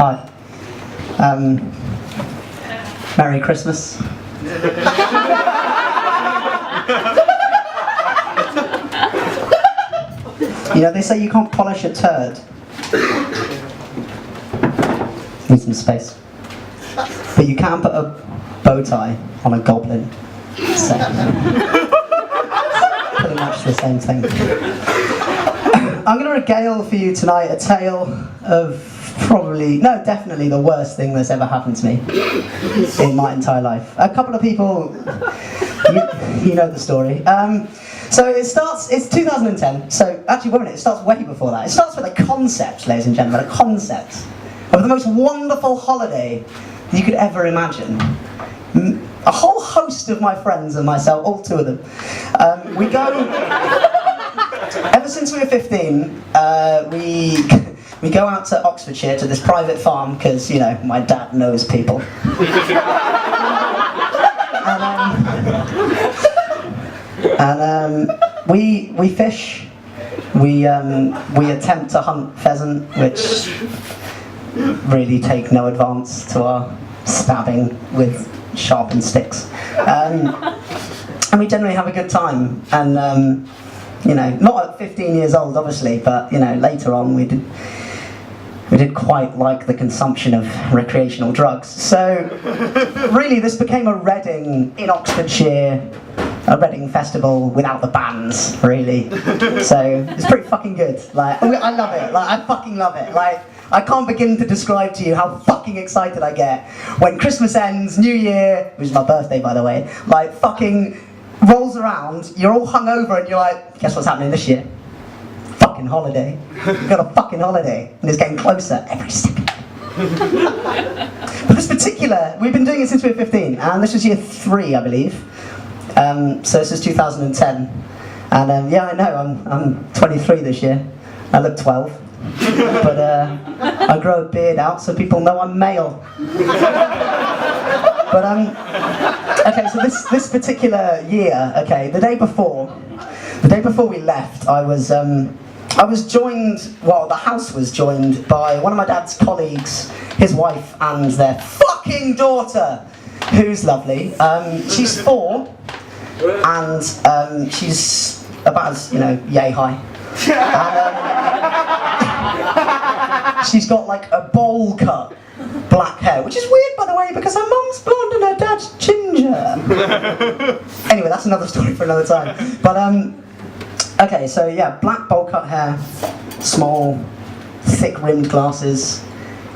Hi. Merry Christmas. You know, they say you can't polish a turd. Need some space. But you can put a bow tie on a goblin. So, pretty much the same thing. I'm going to regale for you tonight a tale of definitely the worst thing that's ever happened to me in my entire life. A couple of people, you know the story. So it's 2010, so actually, wait a minute, it starts way before that. It starts with a concept, ladies and gentlemen, a concept of the most wonderful holiday you could ever imagine. A whole host of my friends and myself, all two of them, we go, ever since we were 15, we go out to Oxfordshire to this private farm, because, you know, my dad knows people. And we fish, we attempt to hunt pheasant, which really take no advance to our stabbing with sharpened sticks. And we generally have a good time, and you know, not at 15 years old obviously, but you know, later on we did quite like the consumption of recreational drugs. So really this became a Reading in Oxfordshire, a Reading festival without the bands, really. So it's pretty fucking good. Like, I love it. Like, I fucking love it. Like, I can't begin to describe to you how fucking excited I get when Christmas ends, New Year, which is my birthday by the way, like fucking rolls around, you're all hungover and you're like, guess what's happening this year? Fucking holiday. We've got a fucking holiday, and it's getting closer every second. But this particular, we've been doing it since we were 15, and this was year 3, I believe. So this is 2010, and yeah, I know, I'm 23 this year. I look 12, but I grow a beard out so people know I'm male. But okay, so this particular year, okay, the day before we left, I was joined, well, the house was joined by one of my dad's colleagues, his wife, and their fucking daughter, who's lovely. She's 4, and she's about as, you know, yay high. And, she's got like a bowl cut black hair, which is weird by the way, because her mum's blonde and her dad's ginger. Anyway, that's another story for another time. But okay, so yeah, black bowl cut hair, small, thick rimmed glasses,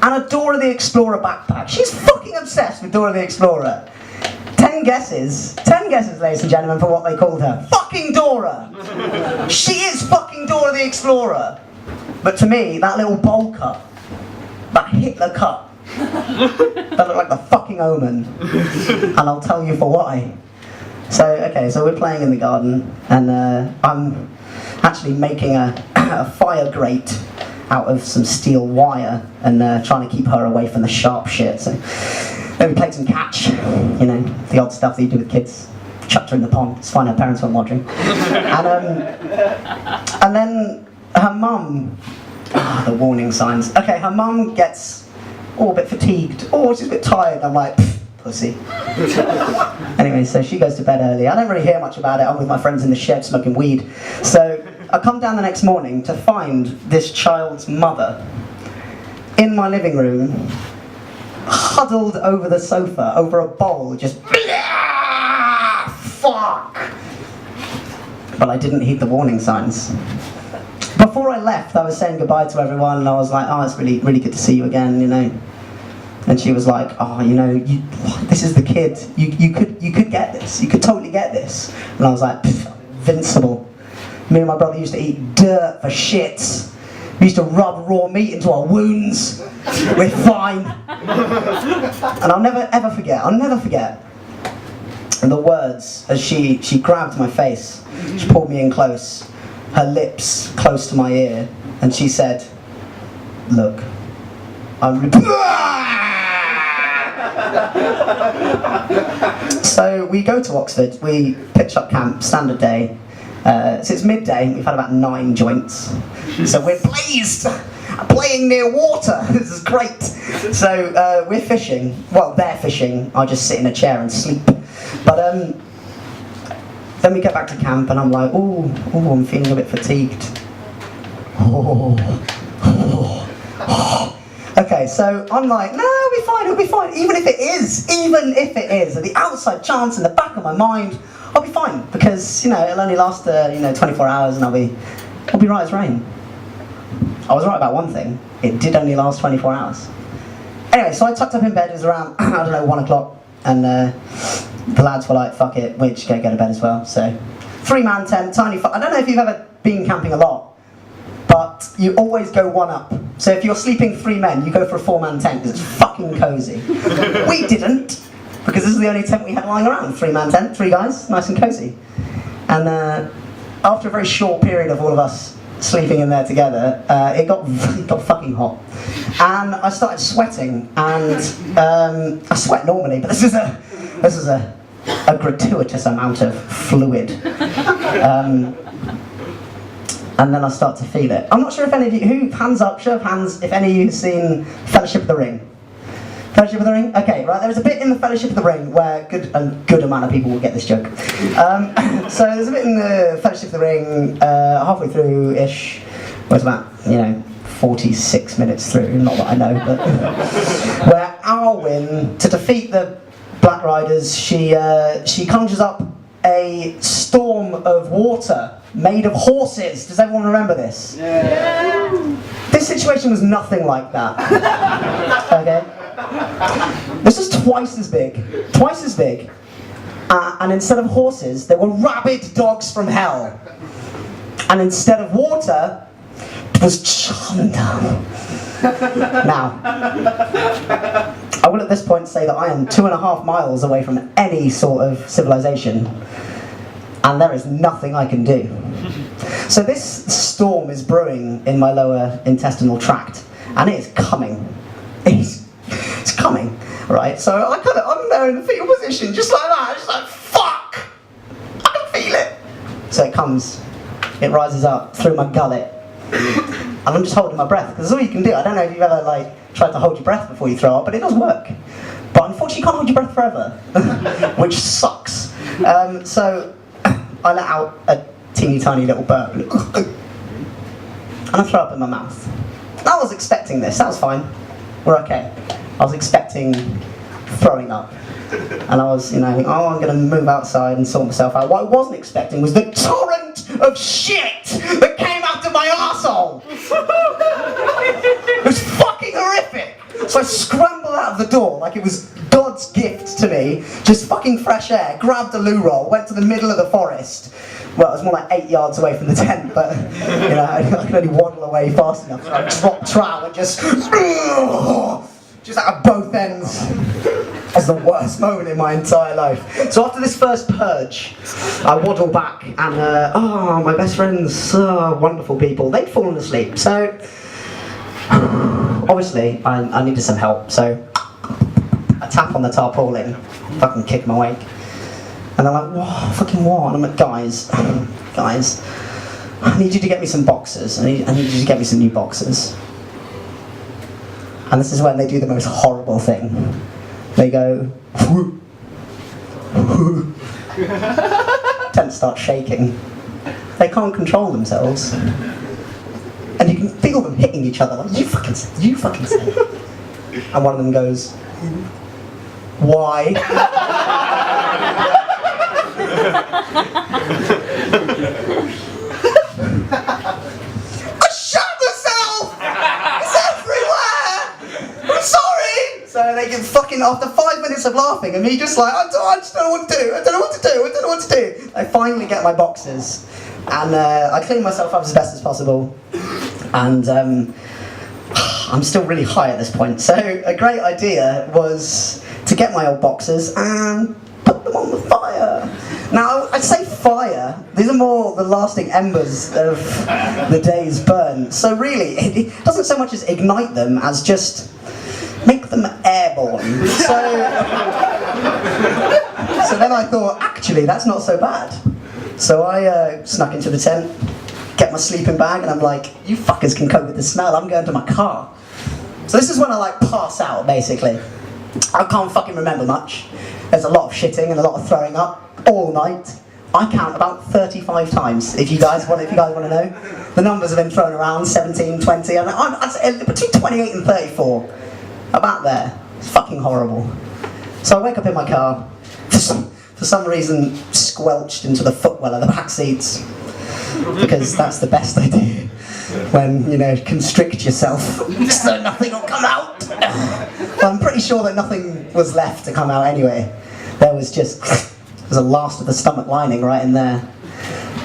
and a Dora the Explorer backpack. She's fucking obsessed with Dora the Explorer. 10 guesses, ladies and gentlemen, for what they called her. Fucking Dora! She is fucking Dora the Explorer! But to me, that little bowl cut, that Hitler cut, that looked like the fucking Omen. And I'll tell you for why. So, okay, so we're playing in the garden, and I'm actually making a fire grate out of some steel wire, and trying to keep her away from the sharp shit. So then we played some catch, you know, the odd stuff that you do with kids. Chucked her in the pond, it's fine, her parents weren't watching. And then her mum, the warning signs. Okay, her mum gets a bit fatigued, she's a bit tired. I'm like, pussy. Anyway, so she goes to bed early. I don't really hear much about it. I'm with my friends in the shed smoking weed. So I come down the next morning to find this child's mother in my living room, huddled over the sofa, over a bowl, just fuck. But I didn't heed the warning signs. Before I left, I was saying goodbye to everyone, and I was like, oh, it's really, really good to see you again, you know. And she was like, oh, you know, this is the kid. You could get this. You could totally get this. And I was like, invincible. Me and my brother used to eat dirt for shits. We used to rub raw meat into our wounds. We're fine. And I'll never forget the words as she grabbed my face. She pulled me in close, her lips close to my ear, and she said, look, So we go to Oxford, we pitch up camp, standard day. So it's midday, we've had about 9 joints. So we're blazed! playing near water. This is great. So we're fishing. Well, they're fishing. I just sit in a chair and sleep. But then we get back to camp, and I'm like, ooh, I'm feeling a bit fatigued. Okay, so I'm like, no, it'll be fine. Even if it is, at the outside chance in the back of my mind, I'll be fine, because, you know, it'll only last, 24 hours, and I'll be right as rain. I was right about one thing. It did only last 24 hours. Anyway, so I tucked up in bed. It was around, 1 o'clock, and the lads were like, fuck it, we're just going to go to bed as well. So, 3-man tent, tiny. I don't know if you've ever been camping a lot, but you always go one up. So if you're sleeping 3 men, you go for a 4-man tent because it's fucking cozy. We didn't, because this is the only tent we had lying around. 3-man tent, 3 guys, nice and cozy. And after a very short period of all of us sleeping in there together, it got fucking hot. And I started sweating, and I sweat normally, but this is a gratuitous amount of fluid. And then I start to feel it. I'm not sure if any of you, hands up, show of hands, if any of you have seen Fellowship of the Ring. Fellowship of the Ring? Okay, right, there's a bit in the Fellowship of the Ring where a good amount of people will get this joke. So there's a bit in the Fellowship of the Ring, halfway through-ish, where it's about, 46 minutes through, not that I know, but where Arwen, to defeat the Black Riders, she conjures up a storm of water made of horses. Does everyone remember this? Yeah. This situation was nothing like that. Okay? This was twice as big. And instead of horses, there were rabid dogs from hell. And instead of water, it was Chanda. Now, I will at this point say that I am 2.5 miles away from any sort of civilization, and there is nothing I can do. So this storm is brewing in my lower intestinal tract, and it is coming. It's coming, right? So I'm there in the fetal position, just like that, just like, fuck! I can feel it! So it comes, it rises up through my gullet, and I'm just holding my breath, because that's all you can do. I don't know if you've ever tried to hold your breath before you throw up, but it does work. But unfortunately you can't hold your breath forever, which sucks. So I let out a teeny tiny little burp, and I throw up in my mouth. I was expecting this, that was fine. We're okay. I was expecting throwing up. And I was, I'm going to move outside and sort myself out. What I wasn't expecting was the torrent of shit that came out of my arsehole. It was fucking horrific. So I scrambled out of the door like it was God's gift to me, just fucking fresh air, grabbed a loo roll, went to the middle of the forest. Well, it was more like 8 yards away from the tent, but, I could only waddle away fast enough. So I dropped trout and just out of both ends. That's the worst moment in my entire life. So after this first purge, I waddle back and, my best friends, wonderful people, they'd fallen asleep. So, obviously, I needed some help. So, I tap on the tarpaulin, fucking kick them awake. And they're like, what? Fucking what? And I'm like, guys, I need you to get me some boxers. I need you to get me some new boxers. And this is when they do the most horrible thing. They go, tents start shaking. They can't control themselves. And you can feel them hitting each other, like, you fucking say. And one of them goes, why? I shot myself! It's everywhere! I'm sorry! So they get fucking, after 5 minutes of laughing, and me just like, I just don't know what to do, I don't know what to do. I finally get my boxers, and I clean myself up as best as possible, and I'm still really high at this point, so a great idea was to get my old boxers and put them on the fire. Now, I say fire, these are more the lasting embers of the day's burn. So really, it doesn't so much as ignite them as just make them airborne. So then I thought, actually, that's not so bad. So I snuck into the tent, get my sleeping bag, and I'm like, you fuckers can cope with the smell, I'm going to my car. So this is when I like pass out, basically. I can't fucking remember much. There's a lot of shitting and a lot of throwing up all night. I count about 35 times, if you guys want to know. The numbers have been thrown around, 17, 20, and I'd say between 28 and 34. About there. It's fucking horrible. So I wake up in my car, for some reason squelched into the footwell of the back seats, because that's the best idea when, you know, constrict yourself so nothing will come out. Well, I'm pretty sure that nothing was left to come out anyway. There was a last of the stomach lining right in there.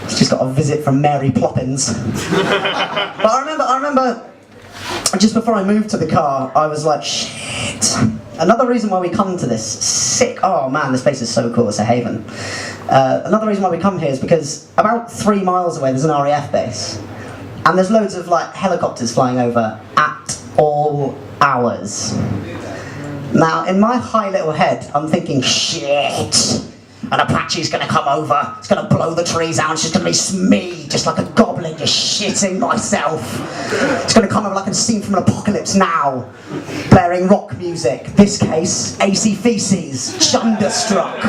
It's just got a visit from Mary Ploppins. But I remember just before I moved to the car, I was like, shit. Another reason why we come to this sick, oh man, this place is so cool, it's a haven. Another reason why we come here is because about 3 miles away there's an RAF base. And there's loads of like helicopters flying over at all hours. Now, in my high little head, I'm thinking, shit, an Apache's gonna come over, it's gonna blow the trees out, it's just gonna be me, just like a goblin, just shitting myself. It's gonna come over like a scene from an Apocalypse Now, blaring rock music, this case, AC Feces, Shunderstruck.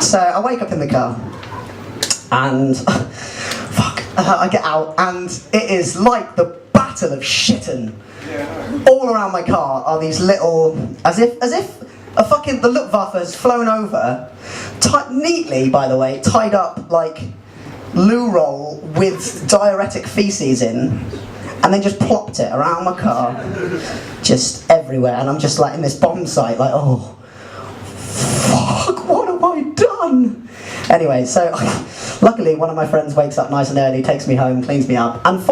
So I wake up in the car, and I get out, and it is like the Battle of Shitten. All around my car are these little, as if the Luftwaffe has flown over, neatly, by the way, tied up like loo roll with diuretic feces in, and then just plopped it around my car, just everywhere, and I'm just like in this bomb site, like, oh, fuck, what have I done? Anyway, so luckily one of my friends wakes up nice and early, takes me home, cleans me up, and